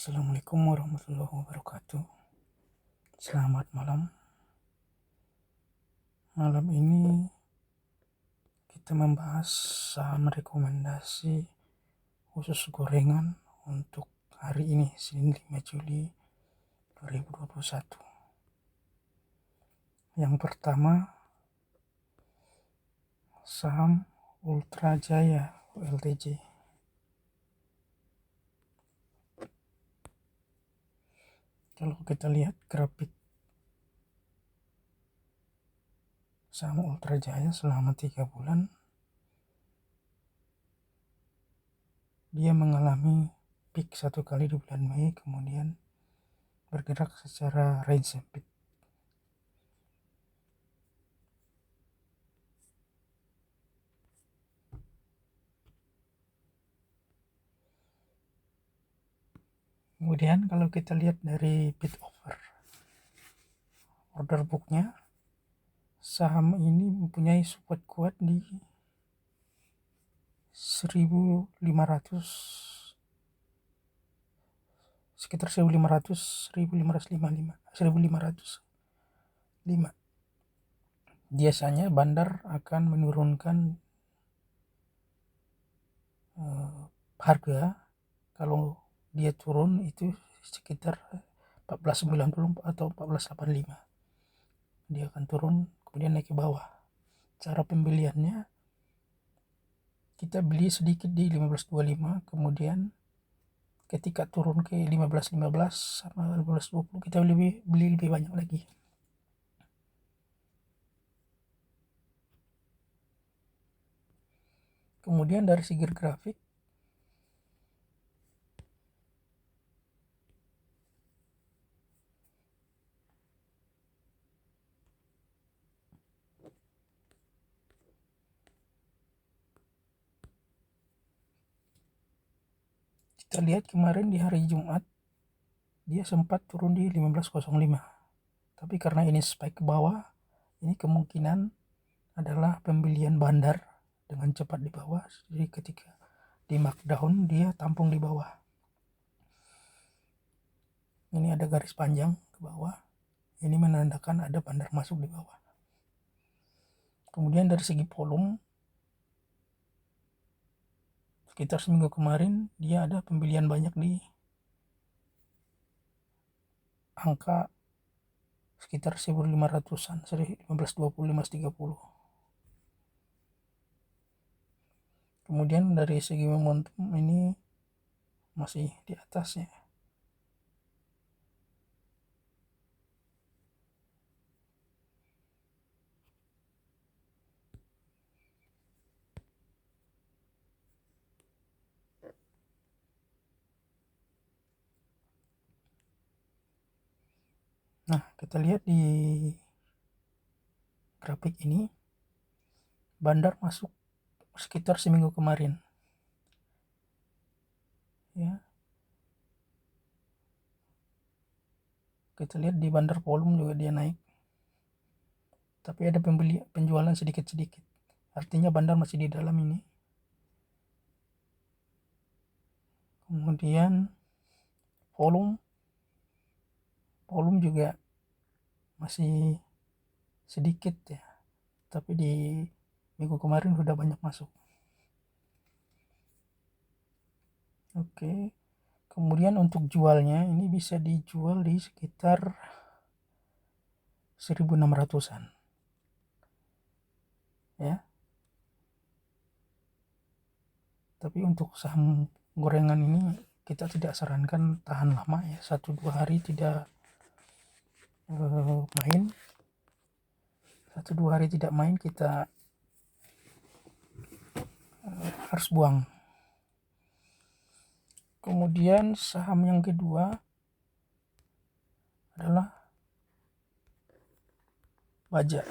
Assalamualaikum warahmatullahi wabarakatuh. Selamat malam. Malam ini kita membahas saham rekomendasi khusus gorengan untuk hari ini, Senin 5 Juli 2021. Yang pertama, saham Ultra Jaya ULTJ. Kalau kita lihat grafik saham Ultra Jaya selama 3 bulan, dia mengalami peak satu kali di bulan Mei, kemudian bergerak secara range sempit. Kemudian kalau kita lihat dari bid offer order booknya, saham ini mempunyai support kuat di 1500, sekitar 1500, 1505. Biasanya bandar akan menurunkan harga kalau dia turun itu sekitar 1490 atau 1485. Dia akan turun kemudian naik ke bawah. Cara pembeliannya, kita beli sedikit di 1525, kemudian ketika turun ke 1515 sama 1520 kita beli lebih banyak lagi. Kemudian dari segi grafik, kita lihat kemarin di hari Jumat dia sempat turun di 1505. Tapi karena ini spike ke bawah, ini kemungkinan adalah pembelian bandar dengan cepat di bawah. Jadi ketika di markdown dia tampung di bawah. Ini ada garis panjang ke bawah. Ini menandakan ada bandar masuk di bawah. Kemudian dari segi volume, sekitar seminggu kemarin dia ada pembelian banyak di angka sekitar 1500-an, 1520, 1530. Kemudian dari segi momentum ini masih di atas ya. Nah, kita lihat di grafik ini, bandar masuk sekitar seminggu kemarin. Ya. Kita lihat di bandar volume juga dia naik. Tapi ada penjualan sedikit-sedikit. Artinya bandar masih di dalam ini. Kemudian volume juga masih sedikit ya, tapi di minggu kemarin sudah banyak masuk. Oke, kemudian untuk jualnya ini bisa dijual di sekitar 1600-an ya. Tapi untuk saham gorengan ini kita tidak sarankan tahan lama ya, 1-2 hari tidak main, 1-2 hari tidak main kita harus buang. Kemudian saham yang kedua adalah Baja.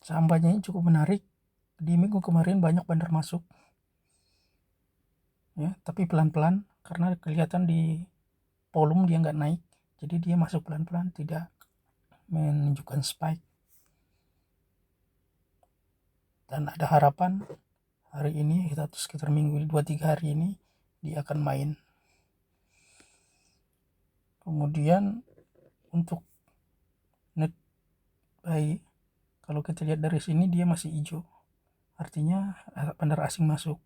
Saham Baja ini cukup menarik. Di minggu kemarin banyak bandar masuk ya, tapi pelan-pelan karena kelihatan di volume dia nggak naik, jadi dia masuk pelan-pelan, tidak menunjukkan spike. Dan ada harapan hari ini atau sekitar minggu 2-3 hari ini dia akan main. Kemudian untuk net buy, kalau kita lihat dari sini dia masih hijau, artinya vendor asing masuk.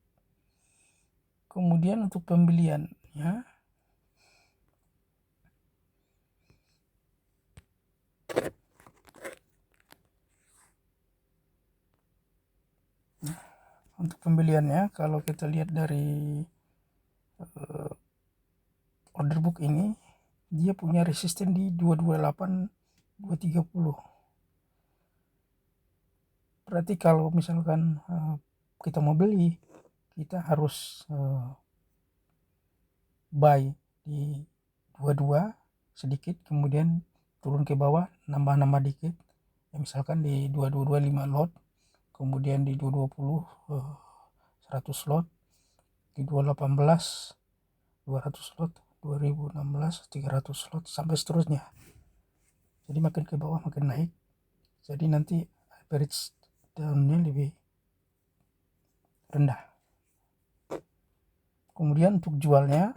Kemudian untuk pembeliannya, kalau kita lihat dari order book ini, dia punya resisten di 228 230. Berarti kalau misalkan kita mau beli, kita harus buy di 22 sedikit, kemudian turun ke bawah, nambah dikit, ya, misalkan di 2225 lot, kemudian di 220 100 lot, di 218 200 lot, 2016 300 lot, sampai seterusnya. Jadi makin ke bawah makin naik, jadi nanti average downnya lebih rendah. Kemudian untuk jualnya,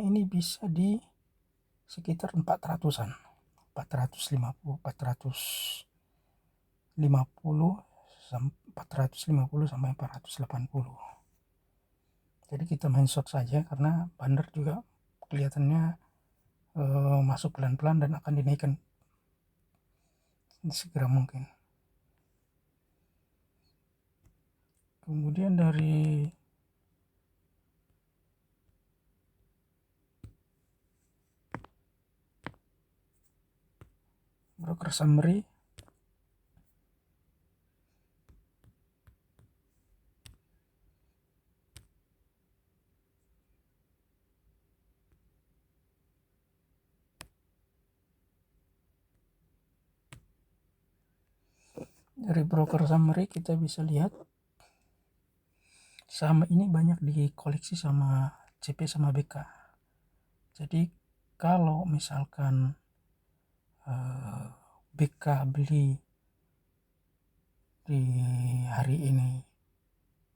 ini bisa di sekitar 400-an, 450 sampai 480. Jadi kita main short saja, karena bandar juga kelihatannya masuk pelan-pelan dan akan dinaikkan segera mungkin. Kemudian dari broker summary, kita bisa lihat saham ini banyak dikoleksi sama CP sama BK. Jadi kalau misalkan BK beli di hari ini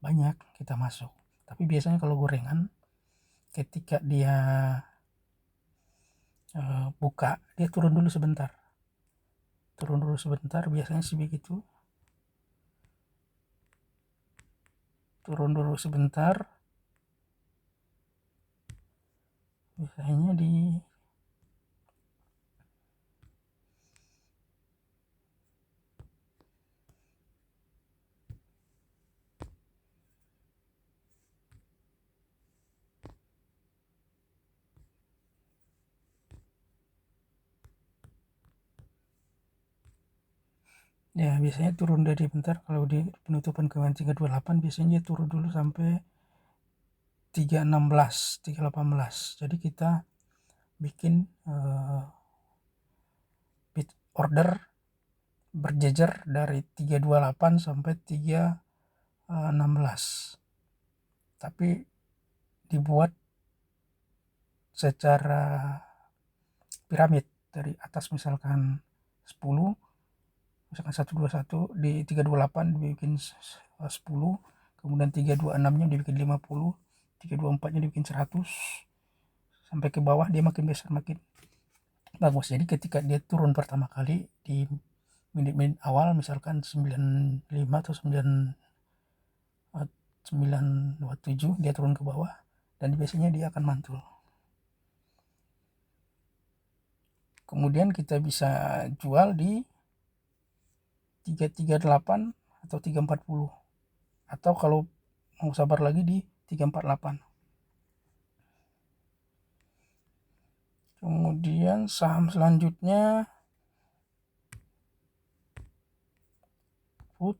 banyak, kita masuk. Tapi biasanya kalau gorengan, ketika dia buka, dia turun dulu sebentar, biasanya sih begitu. Turun dulu sebentar, biasanya di ya biasanya turun dari bentar. Kalau di penutupan kemarin 328, biasanya dia turun dulu sampai 316 318. Jadi kita bikin bid order berjejer dari 328 sampai 316, tapi dibuat secara piramid. Dari atas misalkan 10, misalkan 121, di 328 dibikin 10, kemudian 326 nya dibikin 50, 324 nya dibikin 100, sampai ke bawah dia makin besar makin bagus. Jadi ketika dia turun pertama kali di menit-menit awal, misalkan 95 atau 927, dia turun ke bawah dan biasanya dia akan mantul. Kemudian kita bisa jual di 338 atau 340, atau kalau mau sabar lagi di 348. Kemudian saham selanjutnya food.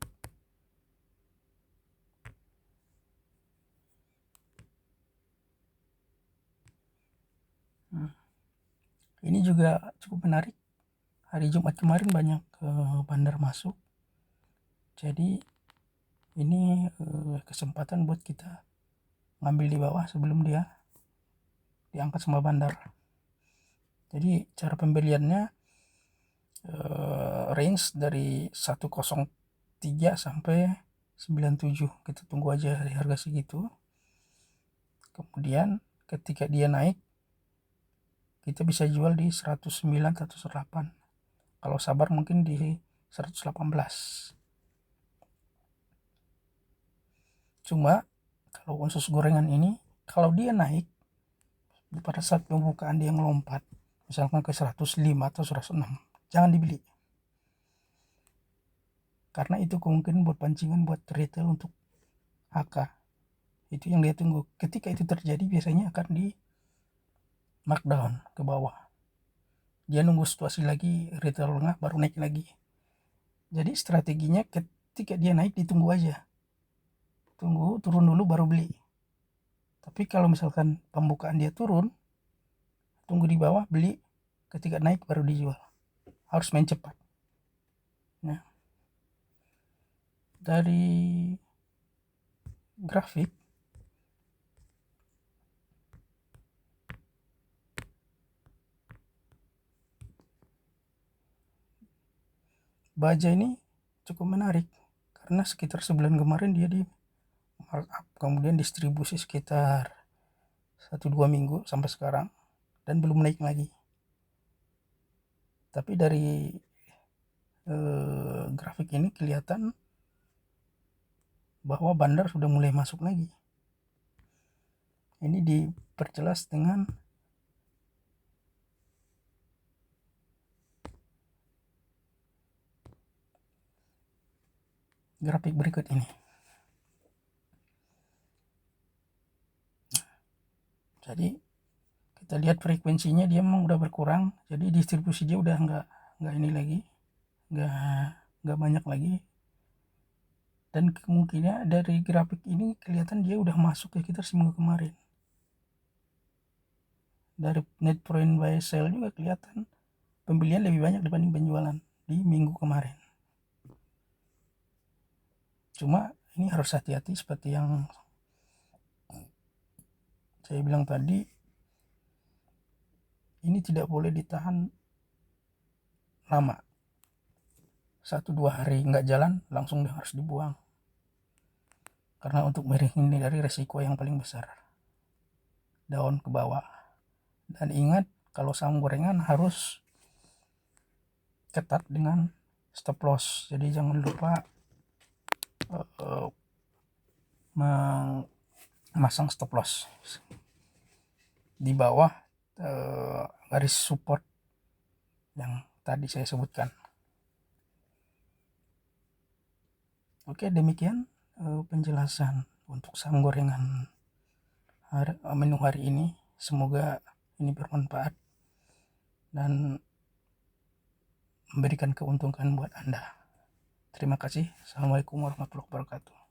Ini juga cukup menarik. hari Jumat kemarin banyak bandar masuk, jadi ini kesempatan buat kita ngambil di bawah sebelum dia diangkat sama bandar. Jadi cara pembeliannya range dari 103 sampai 97, kita tunggu aja di harga segitu. Kemudian ketika dia naik kita bisa jual di 109 atau 108, kalau sabar mungkin di 118. Cuma kalau usus gorengan ini, kalau dia naik pada saat pembukaan dia melompat misalkan ke 105 atau 106, jangan dibeli, karena itu kemungkinan buat pancingan buat retail untuk HK. Itu yang dia tunggu. Ketika itu terjadi biasanya akan di markdown ke bawah, dia nunggu situasi lagi retail lengah baru naik lagi. Jadi strateginya ketika dia naik ditunggu aja, tunggu turun dulu baru beli. Tapi kalau misalkan pembukaan dia turun, tunggu di bawah beli, ketika naik baru dijual, harus main cepat. Nah, dari grafik baja ini cukup menarik karena sekitar sebulan kemarin dia di markup, kemudian distribusi sekitar 1-2 minggu sampai sekarang dan belum naik lagi. Tapi dari grafik ini kelihatan bahwa bandar sudah mulai masuk lagi. Ini diperjelas dengan grafik berikut ini. Jadi kita lihat frekuensinya dia memang udah berkurang, jadi distribusi dia udah nggak ini lagi, nggak banyak lagi. Dan kemungkinan dari grafik ini kelihatan dia udah masuk ke sekitar seminggu kemarin. Dari net point buy sell juga kelihatan pembelian lebih banyak dibanding penjualan di minggu kemarin. Cuma ini harus hati-hati seperti yang saya bilang tadi, ini tidak boleh ditahan lama. 1-2 hari nggak jalan langsung harus dibuang, karena untuk menghindari resiko yang paling besar, daun ke bawah. Dan ingat, kalau saham gorengan harus ketat dengan stop loss, jadi jangan lupa memasang stop loss di bawah garis support yang tadi saya sebutkan. Oke, demikian penjelasan untuk saham gorengan menu hari ini. Semoga ini bermanfaat dan memberikan keuntungan buat Anda. Terima kasih. Assalamualaikum warahmatullahi wabarakatuh.